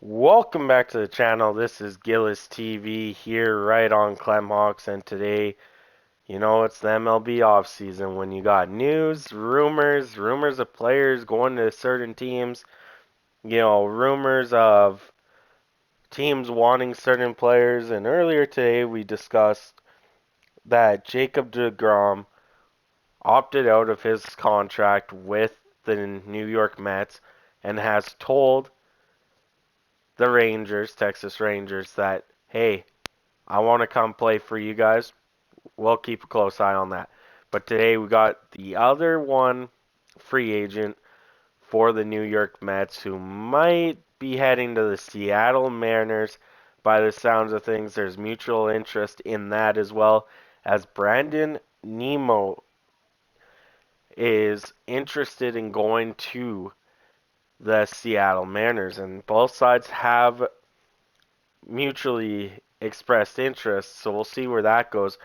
Welcome back to the channel. This is Gillis TV here right on Clemhawks, and today, it's the MLB offseason when you got news, rumors of players going to certain teams, rumors of teams wanting certain players, and earlier today we discussed that Jacob deGrom opted out of his contract with the New York Mets and has told the Rangers, Texas Rangers, that, hey, I want to come play for you guys. We'll keep a close eye on that. But today we got the other one free agent for the New York Mets who might be heading to the Seattle Mariners. By the sounds of things, there's mutual interest in that as well, as Brandon Nimmo is interested in going to the Seattle Mariners, and both sides have mutually expressed interest, so we'll see where that goes.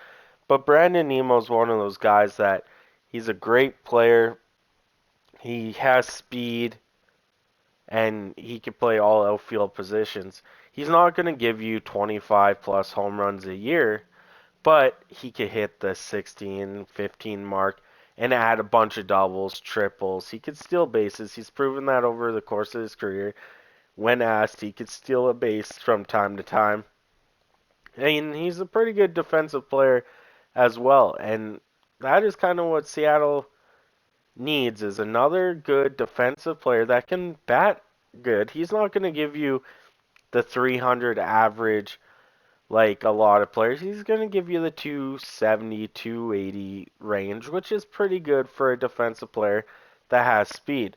But Brandon Nimmo's one of those guys that he's a great player. He has speed and he can play all outfield positions. He's not going to give you 25 plus home runs a year, but he could hit the 16, 15 mark and add a bunch of doubles, triples. He could steal bases. He's proven that over the course of his career. When asked, he could steal a base from time to time. And he's a pretty good defensive player as well. And that is kind of what Seattle needs, is another good defensive player that can bat good. He's not going to give you the 300 average like a lot of players. He's going to give you the 270, 280 range, which is pretty good for a defensive player that has speed.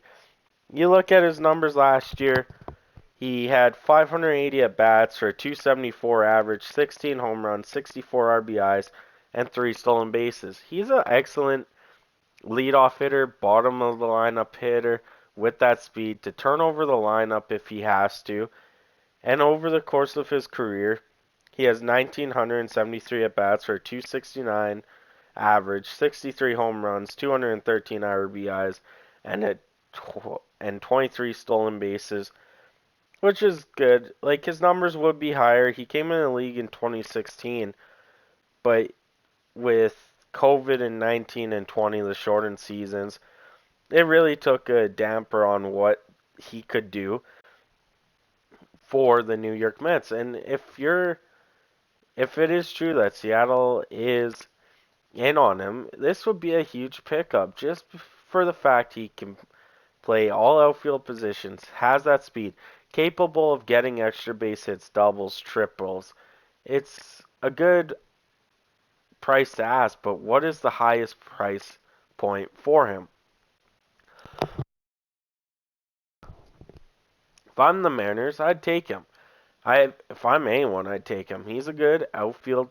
You look at his numbers last year, he had 580 at bats for a 274 average, 16 home runs, 64 RBIs, and 3 stolen bases. He's an excellent leadoff hitter, bottom of the lineup hitter with that speed to turn over the lineup if he has to. And over the course of his career, he has 1,973 at bats for a 269 average, 63 home runs, 213 RBIs, and 23 stolen bases, which is good. Like, his numbers would be higher. He came in the league in 2016, but with COVID in 19 and 20, the shortened seasons, it really took a damper on what he could do for the New York Mets. And if it is true that Seattle is in on him, this would be a huge pickup just for the fact he can play all outfield positions, has that speed, capable of getting extra base hits, doubles, triples. It's a good price to ask, but what is the highest price point for him? If I'm the Mariners, I'd take him. If I'm anyone, I'd take him. He's a good outfield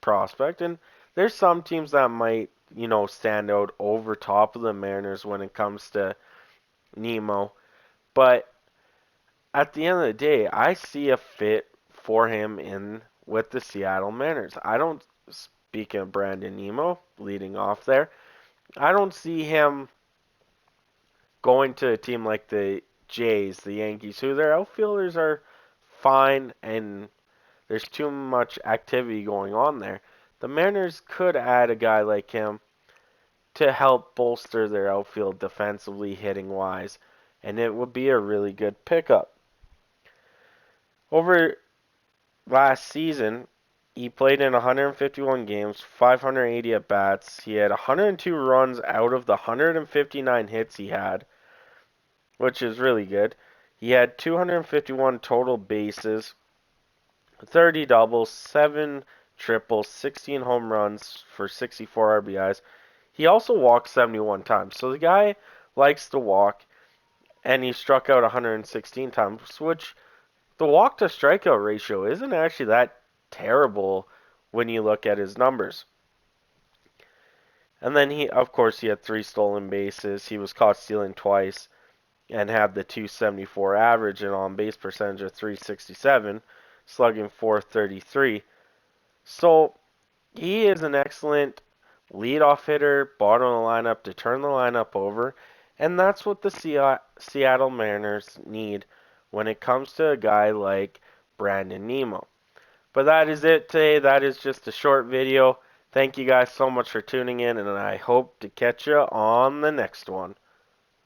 prospect, and there's some teams that might, stand out over top of the Mariners when it comes to Nemo. But at the end of the day, I see a fit for him in with the Seattle Mariners. I don't, speaking of Brandon Nimmo leading off there, I don't see him going to a team like the Jays, the Yankees, who their outfielders are fine and there's too much activity going on there. The Mariners could add a guy like him to help bolster their outfield defensively, hitting wise, and it would be a really good pickup. Over last season, he played in 151 games, 580 at bats. He had 102 runs out of the 159 hits he had, which is really good. He had 251 total bases, 30 doubles, 7 triples, 16 home runs for 64 RBIs. He also walked 71 times. So the guy likes to walk, and he struck out 116 times, which the walk to strikeout ratio isn't actually that terrible when you look at his numbers. And then of course, he had 3 stolen bases. He was caught stealing twice and had the 274 average and on base percentage of 367, slugging 433. So he is an excellent leadoff hitter, bottom of the lineup to turn the lineup over, and that's what the Seattle Mariners need when it comes to a guy like Brandon Nimmo. But that is it today. That is just a short video. Thank you guys so much for tuning in, and I hope to catch you on the next one.